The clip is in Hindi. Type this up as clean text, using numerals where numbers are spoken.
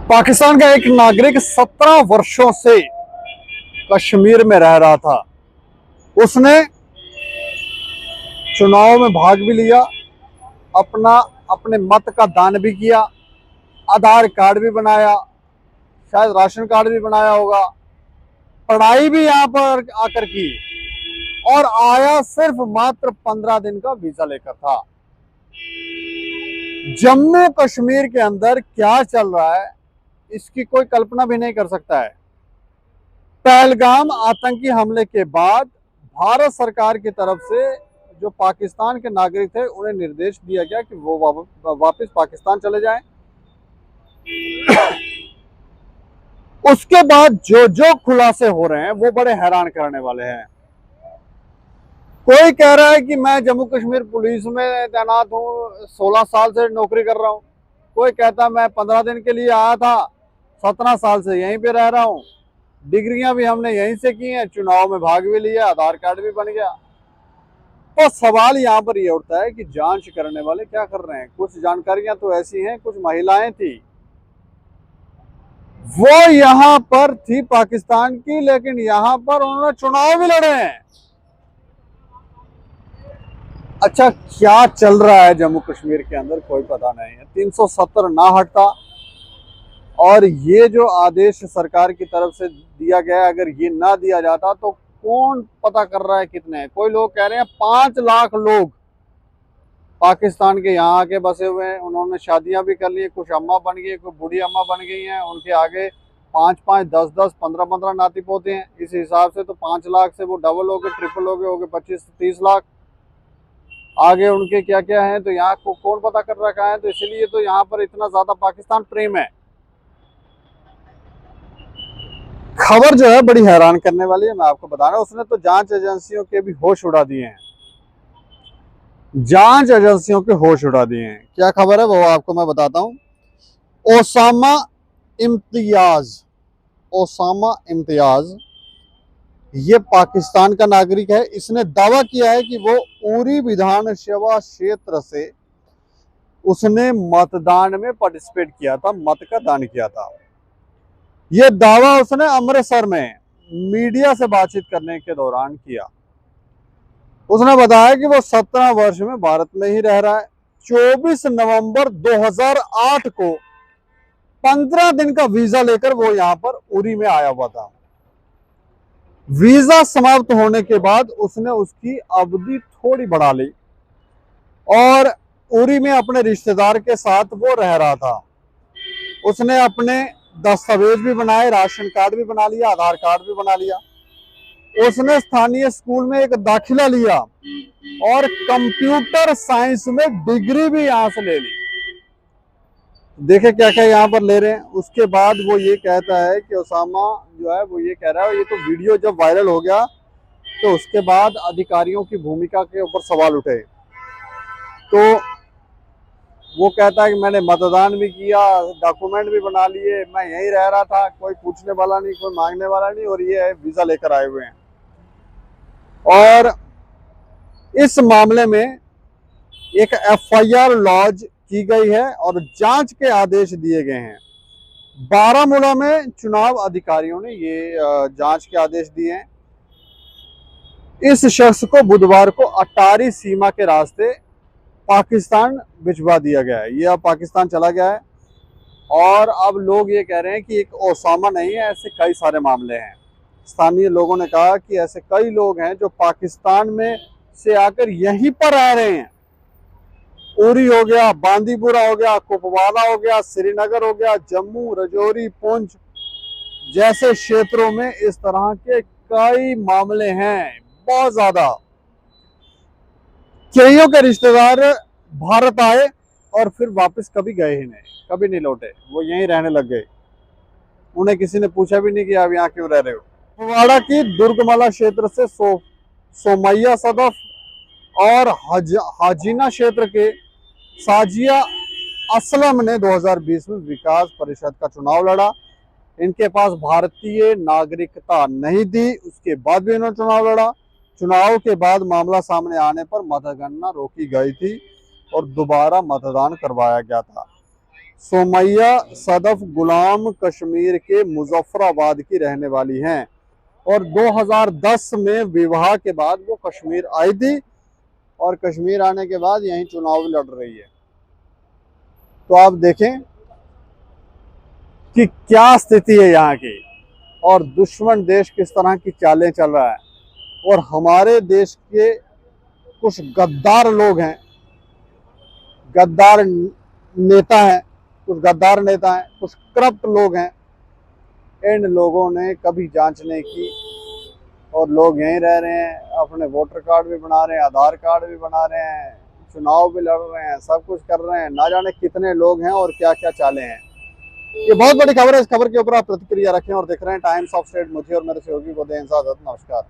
पाकिस्तान का एक नागरिक 17 वर्षों से कश्मीर में रह रहा था। उसने चुनाव में भाग भी लिया, अपने मत का दान भी किया, आधार कार्ड भी बनाया, शायद राशन कार्ड भी बनाया होगा, पढ़ाई भी यहाँ पर आकर की और आया सिर्फ मात्र 15 दिन का वीजा लेकर था। जम्मू कश्मीर के अंदर क्या चल रहा है इसकी कोई कल्पना भी नहीं कर सकता है। पहलगाम आतंकी हमले के बाद भारत सरकार की तरफ से जो पाकिस्तान के नागरिक थे उन्हें निर्देश दिया गया कि वो वापस पाकिस्तान चले जाएं। उसके बाद जो जो खुलासे हो रहे हैं वो बड़े हैरान करने वाले हैं। कोई कह रहा है कि मैं जम्मू कश्मीर पुलिस में तैनात हूँ, 16 साल से नौकरी कर रहा हूँ। कोई कहता मैं 15 दिन के लिए आया था, 17 साल से यहीं पे रह रहा हूँ, डिग्रियां भी हमने यहीं से की हैं, चुनाव में भाग भी लिया, आधार कार्ड भी बन गया। तो सवाल यहाँ पर यह उठता है कि जांच करने वाले क्या कर रहे हैं। कुछ जानकारियां तो ऐसी हैं, कुछ महिलाएं थी वो यहाँ पर थी पाकिस्तान की, लेकिन यहाँ पर उन्होंने चुनाव भी लड़े हैं। अच्छा, क्या चल रहा है जम्मू कश्मीर के अंदर कोई पता नहीं है। 370 ना हटता और ये जो आदेश सरकार की तरफ से दिया गया, अगर ये ना दिया जाता तो कौन पता कर रहा है कितने हैं। कोई लोग कह रहे हैं 5 लाख लोग पाकिस्तान के यहाँ आके बसे हुए हैं। उन्होंने शादियां भी कर ली, कुछ अम्मा बन गई, कुछ बूढ़ी अम्मा बन गई हैं, उनके आगे 5-5, 10-10, 15-15 नाती पोते हैं। इस हिसाब से तो 5 लाख से वो डबल हो गए, ट्रिपल हो गए 25 से 30 लाख आगे उनके क्या क्या है। तो यहाँ को कौन पता कर रखा है। तो इसलिए तो यहाँ पर इतना ज्यादा पाकिस्तान प्रेम है। खबर जो है बड़ी हैरान करने वाली है, मैं आपको बता रहा हूं। उसने तो जांच एजेंसियों के भी होश उड़ा दिए हैं, जांच एजेंसियों के होश उड़ा दिए हैं। क्या खबर है वो आपको मैं बताता हूं। ओसामा इम्तियाज ये पाकिस्तान का नागरिक है। इसने दावा किया है कि वो उरी विधानसभा क्षेत्र से उसने मतदान में पार्टिसिपेट किया था, मत का दान किया था। यह दावा उसने अमृतसर में मीडिया से बातचीत करने के दौरान किया। उसने बताया कि वो 17 वर्ष में भारत में ही रह रहा है। 24 नवंबर 2008 को 15 दिन का वीजा लेकर वो यहां पर उरी में आया हुआ था। वीजा समाप्त होने के बाद उसने उसकी अवधि थोड़ी बढ़ा ली और उरी में अपने रिश्तेदार के साथ वो रह रहा था। उसने अपने दस्तावेज भी बनाए, राशन कार्ड भी बना लिया, आधार कार्ड भी बना लिया। उसने स्थानीय स्कूल में एक दाखिला लिया और कंप्यूटर साइंस में डिग्री भी यहां से ले ली। देखे क्या क्या यहाँ पर ले रहे हैं। उसके बाद वो ये कहता है कि ओसामा जो है वो ये कह रहा है, ये तो वीडियो जब वायरल हो गया तो उसके बाद अधिकारियों की भूमिका के ऊपर सवाल उठे। तो वो कहता है कि मैंने मतदान भी किया, डॉक्यूमेंट भी बना लिए, मैं यहीं रह रहा था, कोई पूछने वाला नहीं, कोई मांगने वाला नहीं, और ये वीजा लेकर आए हुए हैं। और इस मामले में एक FIR लॉन्च की गई है और जांच के आदेश दिए गए हैं। बारामूला में चुनाव अधिकारियों ने ये जांच के आदेश दिए हैं। इस शख्स को बुधवार को अटारी सीमा के रास्ते पाकिस्तान भिजवा दिया गया है। ये अब पाकिस्तान चला गया है और अब लोग ये कह रहे हैं कि एक ओसामा नहीं है, ऐसे कई सारे मामले हैं। स्थानीय लोगों ने कहा कि ऐसे कई लोग हैं जो पाकिस्तान में से आकर यहीं पर रह रहे हैं। उरी हो गया, बांदीपुरा हो गया, कुपवाड़ा हो गया, श्रीनगर हो गया, जम्मू, राजौरी, पुंछ जैसे क्षेत्रों में इस तरह के कई मामले हैं, बहुत ज्यादा। कईयों के रिश्तेदार भारत आए और फिर वापस कभी गए ही नहीं, कभी नहीं लौटे, वो यहीं रहने लग गए। उन्हें किसी ने पूछा भी नहीं कि आप यहाँ क्यों रह रहे हो। कुपवाड़ा की दुर्गमला क्षेत्र से सोमैया सदफ और हाजीना क्षेत्र के साजिया असलम ने 2020 में विकास परिषद का चुनाव लड़ा। इनके पास भारतीय नागरिकता नहीं थी, उसके बाद भी इन्होंने चुनाव लड़ा। चुनाव के बाद मामला सामने आने पर मतगणना रोकी गई थी और दोबारा मतदान करवाया गया था। सोमैया सदफ गुलाम कश्मीर के मुजफ्फराबाद की रहने वाली हैं और 2010 में विवाह के बाद वो कश्मीर आई थी और कश्मीर आने के बाद यहीं चुनाव लड़ रही है। तो आप देखें कि क्या स्थिति है यहाँ की और दुश्मन देश किस तरह की चालें चल रहा है। और हमारे देश के कुछ गद्दार लोग हैं, गद्दार नेता हैं, कुछ करप्ट लोग हैं। इन लोगों ने कभी जांच नहीं की और लोग यहीं रह रहे हैं, अपने वोटर कार्ड भी बना रहे हैं, आधार कार्ड भी बना रहे हैं, चुनाव भी लड़ रहे हैं, सब कुछ कर रहे हैं। ना जाने कितने लोग हैं और क्या क्या चालें हैं। ये बहुत बड़ी खबर है। इस खबर के ऊपर आप प्रतिक्रिया रखें और देख रहे हैं टाइम्स ऑफ स्टेट। मुझे और मेरे सहयोगी को दें इजाजत। नमस्कार।